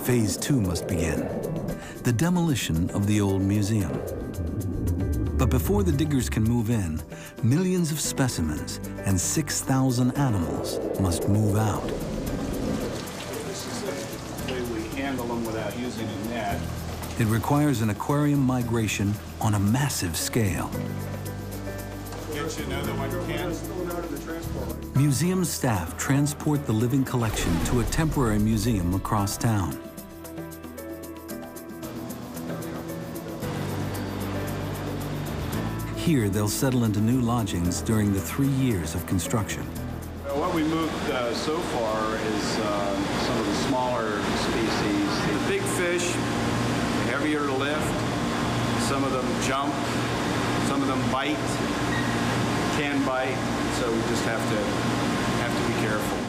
Phase 2 must begin, the demolition of the old museum. But before the diggers can move in, millions of specimens and 6,000 animals must move out. This is the way we handle them without using a net. It requires an aquarium migration on a massive scale. Get you another one, Ken. Museum staff transport the living collection to a temporary museum across town. Here, they'll settle into new lodgings during the 3 years of construction. What we moved so far is some of the smaller species. The big fish, heavier to lift. Some of them jump, some of them bite, can bite, so we just have to be careful.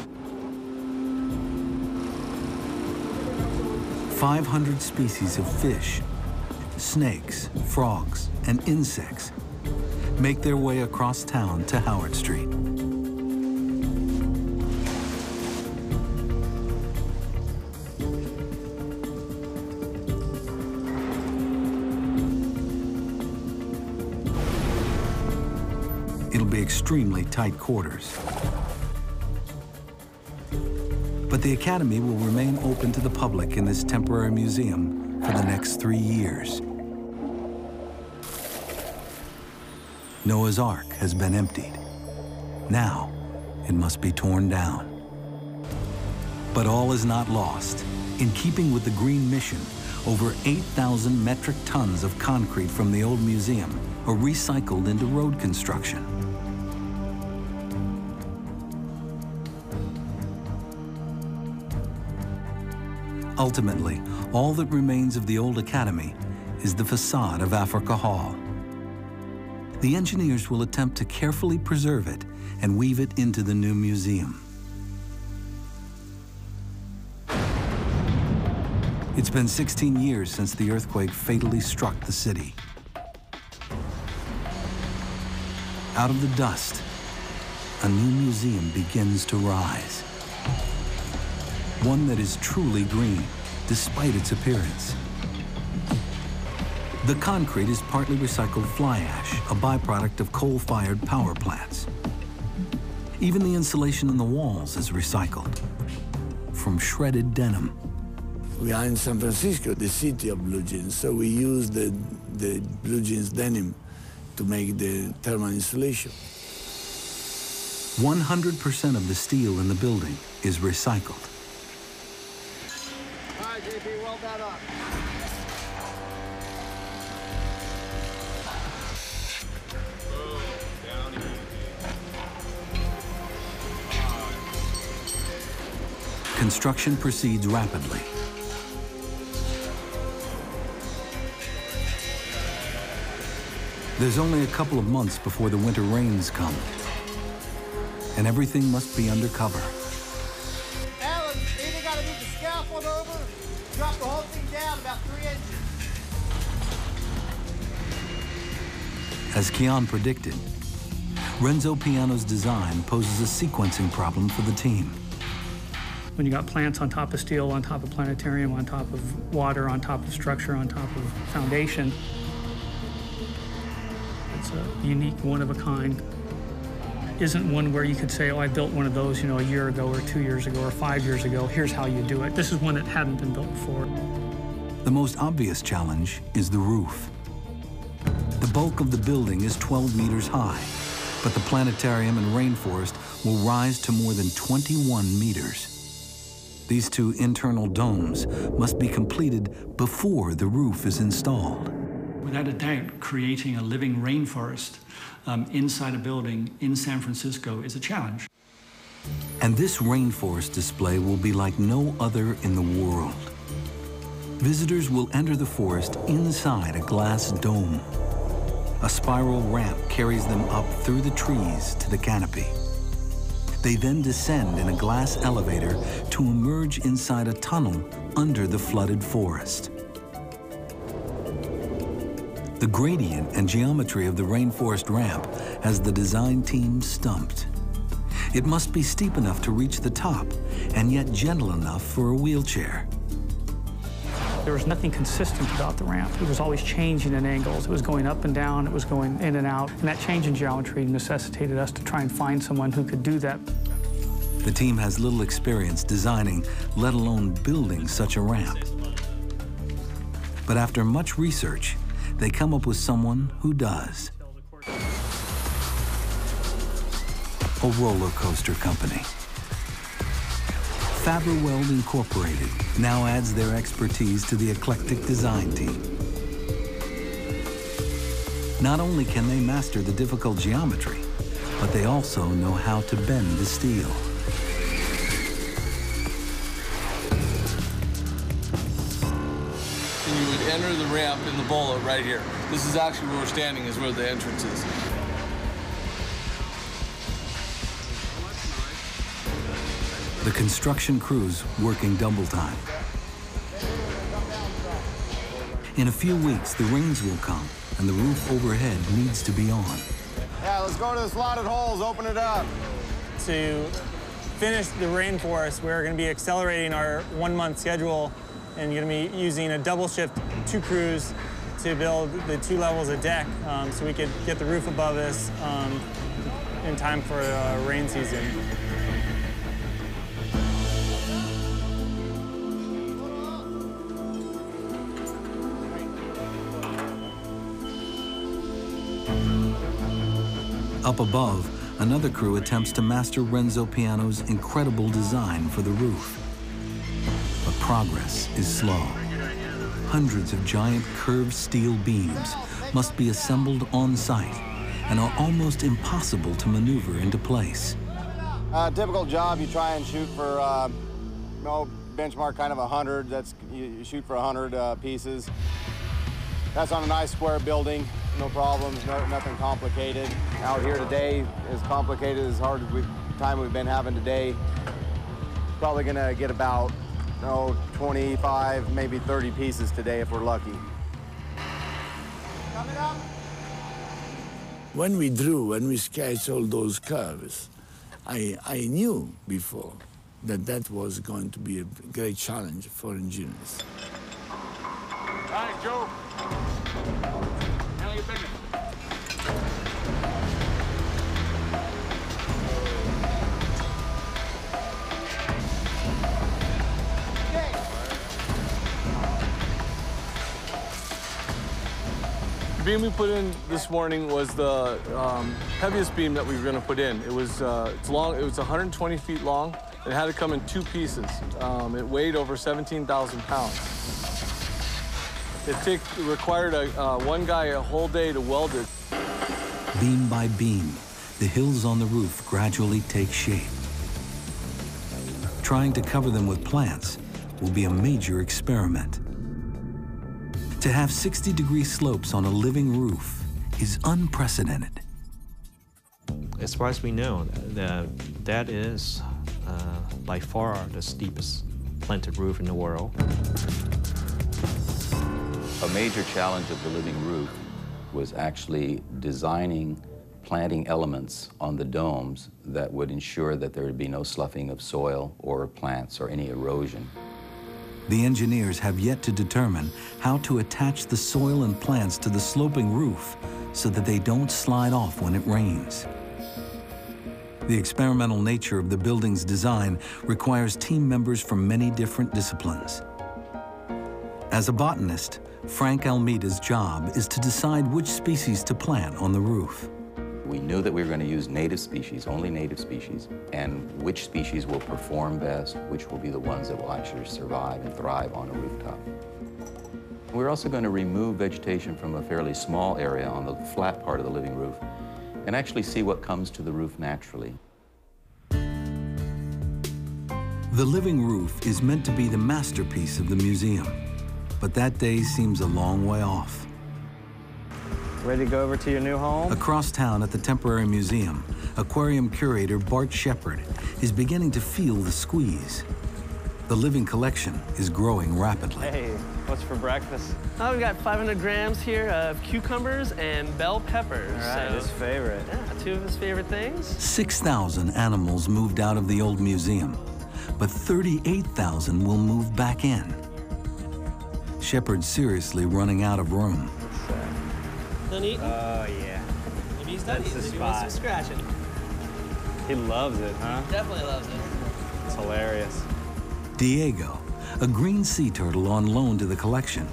500 species of fish, snakes, frogs, and insects make their way across town to Howard Street. It'll be extremely tight quarters. But the Academy will remain open to the public in this temporary museum for the next 3 years. Noah's Ark has been emptied. Now, it must be torn down. But all is not lost. In keeping with the Green Mission, over 8,000 metric tons of concrete from the old museum are recycled into road construction. Ultimately, all that remains of the old Academy is the facade of Africa Hall. The engineers will attempt to carefully preserve it and weave it into the new museum. It's been 16 years since the earthquake fatally struck the city. Out of the dust, a new museum begins to rise. One that is truly green, despite its appearance. The concrete is partly recycled fly ash, a byproduct of coal-fired power plants. Even the insulation in the walls is recycled from shredded denim. We are in San Francisco, the city of blue jeans, so we use the blue jeans denim to make the thermal insulation. 100% of the steel in the building is recycled. All right, JP, weld that up. Construction proceeds rapidly. There's only a couple of months before the winter rains come, and everything must be undercover. Alan, you either got to move the scaffold over, drop the whole thing down about 3 inches. As Keon predicted, Renzo Piano's design poses a sequencing problem for the team. When you got plants on top of steel, on top of planetarium, on top of water, on top of structure, on top of foundation, it's a unique, one-of-a-kind. Isn't one where you could say, oh, I built one of those, a year ago or 2 years ago or 5 years ago. Here's how you do it. This is one that hadn't been built before. The most obvious challenge is the roof. The bulk of the building is 12 meters high, but the planetarium and rainforest will rise to more than 21 meters. These two internal domes must be completed before the roof is installed. Without a doubt, creating a living rainforest inside a building in San Francisco is a challenge. And this rainforest display will be like no other in the world. Visitors will enter the forest inside a glass dome. A spiral ramp carries them up through the trees to the canopy. They then descend in a glass elevator to emerge inside a tunnel under the flooded forest. The gradient and geometry of the rainforest ramp has the design team stumped. It must be steep enough to reach the top, and yet gentle enough for a wheelchair. There was nothing consistent about the ramp. It was always changing in angles. It was going up and down, it was going in and out. And that change in geometry necessitated us to try and find someone who could do that. The team has little experience designing, let alone building such a ramp. But after much research, they come up with someone who does. A roller coaster company. Fabri-Weld Incorporated now adds their expertise to the eclectic design team. Not only can they master the difficult geometry, but they also know how to bend the steel. And you would enter the ramp in the bola right here. This is actually where we're standing, is where the entrance is. The construction crews working double time. In a few weeks, the rains will come, and the roof overhead needs to be on. Yeah, let's go to the slotted holes, open it up. To finish the rainforest, we're going to be accelerating our 1-month schedule and going to be using a double shift, 2 crews to build the 2 levels of deck so we could get the roof above us in time for rain season. Up above, another crew attempts to master Renzo Piano's incredible design for the roof. But progress is slow. Hundreds of giant curved steel beams must be assembled on site and are almost impossible to maneuver into place. Typical job, you try and shoot for, benchmark kind of 100. You shoot for 100 pieces. That's on a nice square building. No problems, nothing complicated. Out here today, as complicated, as hard as time we've been having today, probably gonna get about 25, maybe 30 pieces today if we're lucky. Coming up. When we sketched all those curves, I knew before that was going to be a great challenge for engineers. All right, Joe. Handle your business. The beam we put in this morning was the heaviest beam that we were going to put in. It was it's long. It was 120 feet long. It had to come in 2 pieces. It weighed over 17,000 pounds. It required one guy a whole day to weld it. Beam by beam, the hills on the roof gradually take shape. Trying to cover them with plants will be a major experiment. To have 60-degree slopes on a living roof is unprecedented. As far as we know, that is by far the steepest planted roof in the world. A major challenge of the living roof was actually designing planting elements on the domes that would ensure that there would be no sloughing of soil or plants or any erosion. The engineers have yet to determine how to attach the soil and plants to the sloping roof so that they don't slide off when it rains. The experimental nature of the building's design requires team members from many different disciplines. As a botanist, Frank Almeida's job is to decide which species to plant on the roof. We knew that we were going to use native species, only native species, and which species will perform best, which will be the ones that will actually survive and thrive on a rooftop. We're also going to remove vegetation from a fairly small area on the flat part of the living roof and actually see what comes to the roof naturally. The living roof is meant to be the masterpiece of the museum, but that day seems a long way off. Ready to go over to your new home? Across town at the temporary museum, aquarium curator Bart Shepard is beginning to feel the squeeze. The living collection is growing rapidly. Hey, what's for breakfast? Oh, we got 500 grams here of cucumbers and bell peppers. All right, his favorite. Yeah, 2 of his favorite things. 6,000 animals moved out of the old museum, but 38,000 will move back in. Shepard's seriously running out of room. Done eating? Oh, yeah. Maybe he's done eating. He wants some scratching. He loves it, huh? Definitely loves it. It's hilarious. Diego, a green sea turtle on loan to the collection,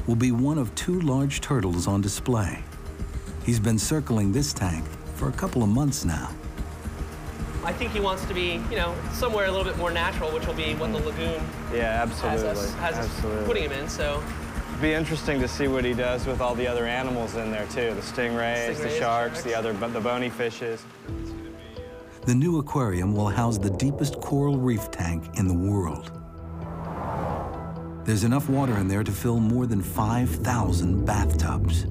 will be one of 2 large turtles on display. He's been circling this tank for a couple of months now. I think he wants to be, you know, somewhere a little bit more natural, which will be what the lagoon absolutely. has us putting him in. So it'd be interesting to see what he does with all the other animals in there too. The stingrays, the sharks, the bony fishes. The new aquarium will house the deepest coral reef tank in the world. There's enough water in there to fill more than 5,000 bathtubs.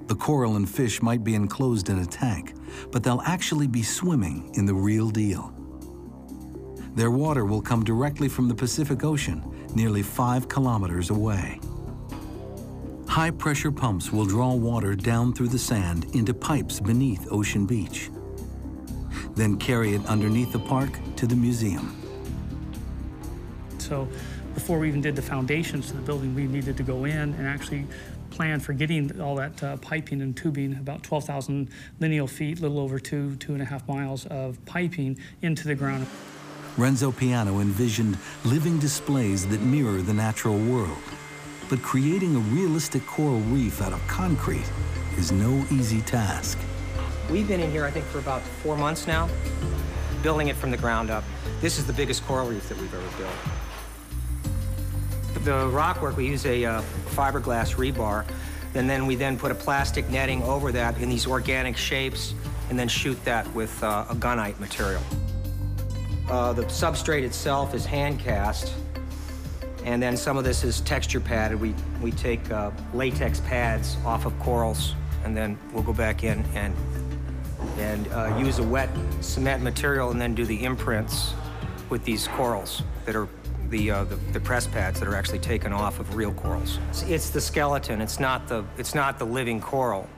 The coral and fish might be enclosed in a tank, but they'll actually be swimming in the real deal. Their water will come directly from the Pacific Ocean, nearly 5 kilometers away. High-pressure pumps will draw water down through the sand into pipes beneath Ocean Beach, then carry it underneath the park to the museum. So before we even did the foundations to the building, we needed to go in and actually plan for getting all that piping and tubing, about 12,000 lineal feet, a little over 2.5 miles of piping into the ground. Renzo Piano envisioned living displays that mirror the natural world. But creating a realistic coral reef out of concrete is no easy task. We've been in here, I think, for about 4 months now, building it from the ground up. This is the biggest coral reef that we've ever built. The rockwork, we use a fiberglass rebar, and then we put a plastic netting over that in these organic shapes, and then shoot that with a gunite material. The substrate itself is hand cast, and then some of this is texture padded. We take latex pads off of corals, and then we'll go back in and use a wet cement material and then do the imprints with these corals that are the press pads that are actually taken off of real corals. It's the skeleton. It's not the living coral.